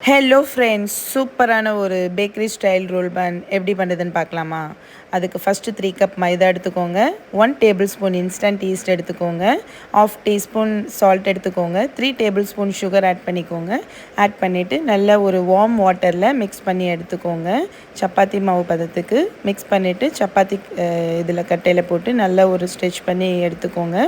Hello friends, சூப்பரான ஒரு bakery style role பன் எப்படி பண்ணுறதுன்னு பார்க்கலாமா? அதுக்கு ஃபஸ்ட்டு 3 கப் மைதா எடுத்துக்கோங்க, 1 டேபிள் ஸ்பூன் இன்ஸ்டன்ட் ஈஸ்ட் எடுத்துக்கோங்க, 1/2 டீஸ்பூன் சால்ட் எடுத்துக்கோங்க, 3 டேபிள் ஸ்பூன் சுகர் ஆட் பண்ணிக்கோங்க. ஆட் பண்ணிவிட்டு நல்லா ஒரு வார்ம் வாட்டரில் மிக்ஸ் பண்ணி எடுத்துக்கோங்க. சப்பாத்தி மாவு பதத்துக்கு மிக்ஸ் பண்ணிவிட்டு சப்பாத்தி இதில் கட்டையில் போட்டு நல்லா ஒரு ஸ்ட்ரெச் பண்ணி எடுத்துக்கோங்க.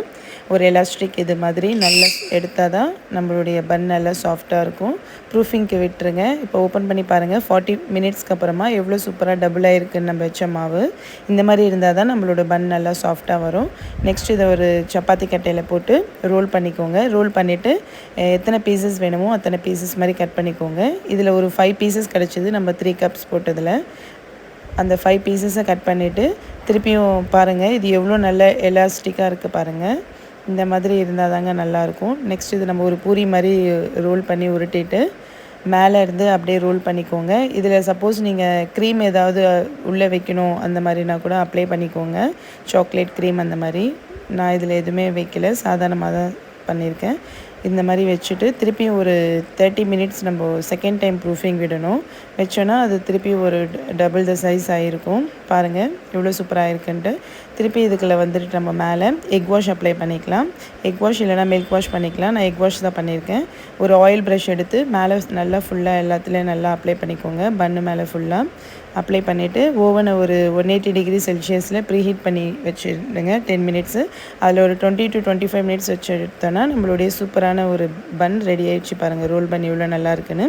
ஒரு எலாஸ்டிக் இது மாதிரி நல்லா எடுத்தால் தான் நம்மளுடைய பன் நல்லா சாஃப்டாக இருக்கும். ப்ரூஃபிங்க்கு விட்டுருங்க. இப்போ ஓப்பன் பண்ணி பாருங்கள். 40 மினிட்ஸ்க்கு அப்புறமா எவ்வளோ சூப்பராக டபுள் ஆகிருக்குன்னு நம்ம வச்ச மாவு. இந்த மாதிரி இருந்தால் தான் நம்மளோட பன் நல்லா சாஃப்டாக வரும். நெக்ஸ்ட் இதை ஒரு சப்பாத்தி கட்டையில் போட்டு ரோல் பண்ணிக்கோங்க. ரோல் பண்ணிவிட்டு எத்தனை பீசஸ் வேணுமோ அத்தனை பீசஸ் மாதிரி கட் பண்ணிக்கோங்க. இதில் ஒரு 5 பீசஸ் கிடச்சிது நம்ம 3 கப்ஸ் போட்டதில். அந்த 5 பீசஸை கட் பண்ணிவிட்டு திருப்பியும் பாருங்கள், இது எவ்வளோ நல்ல எலாஸ்டிக்காக இருக்குது பாருங்கள். இந்த மாதிரி இருந்தால் தாங்க நல்லாயிருக்கும். நெக்ஸ்ட் இது நம்ம ஒரு பூரி மாதிரி ரோல் பண்ணி உருட்டிட்டு மேலே இருந்து அப்படியே ரோல் பண்ணிக்கோங்க. இதில் சப்போஸ் நீங்கள் க்ரீம் ஏதாவது உள்ளே வைக்கணும் அந்த மாதிரினா கூட அப்ளை பண்ணிக்கோங்க. சாக்லேட் க்ரீம் அந்த மாதிரி. நான் இதில் எதுவுமே வைக்கல, சாதாரணமாக தான் பண்ணியிருக்கேன். இந்த மாதிரி வச்சுட்டு திருப்பியும் ஒரு 30 மினிட்ஸ் நம்ம செகண்ட் டைம் ப்ரூஃபிங் விடணும். வச்சோன்னா அது திருப்பி ஒரு டபுள் த சைஸ் ஆகிருக்கும். பாருங்கள் எவ்வளோ சூப்பராக இருக்குன்ட்டு. திருப்பி இதுக்குள்ளே வந்துட்டு நம்ம மேலே எக் வாஷ் அப்ளை பண்ணிக்கலாம். எக் வாஷ் இல்லைனா மில்க் வாஷ் பண்ணிக்கலாம். நான் எக் வாஷ் தான் பண்ணியிருக்கேன். ஒரு ஆயில் ப்ரஷ் எடுத்து மேலே நல்லா ஃபுல்லாக எல்லாத்துலேயும் நல்லா அப்ளை பண்ணிக்கோங்க. பன்னு மேலே ஃபுல்லாக அப்ளை பண்ணிவிட்டு ஓவனை ஒரு 180 டிகிரி செல்சியஸில் ப்ரீஹீட் பண்ணி வச்சுடுங்க 10 மினிட்ஸு. அதில் ஒரு 20 to 25 மினிட்ஸ் வச்சு எடுத்தோன்னா நம்மளுடைய சூப்பரான ஒரு பன் ரெடி ஆகிடுச்சு. பாருங்கள் ரோல் பன் இவ்வளோ நல்லா இருக்குன்னு.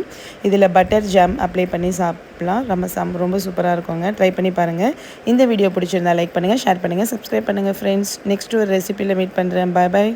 இதில் பட்டர் ஜாம் அப்ளை பண்ணி சாப்பிட்லாம். ரொம்ப சூப்பராக இருக்குங்க. ட்ரை பண்ணி பாருங்கள். இந்த வீடியோ பிடிச்சிருந்தா லைக் பண்ணுங்கள், ஷேர் பண்ணுங்கள், சப்ஸ்கிரைப் பண்ணுங்கள் ஃப்ரெண்ட்ஸ். நெக்ஸ்ட் ஒரு ரெசிபியில் மீட் பண்ணுறேன். பாய் பாய்.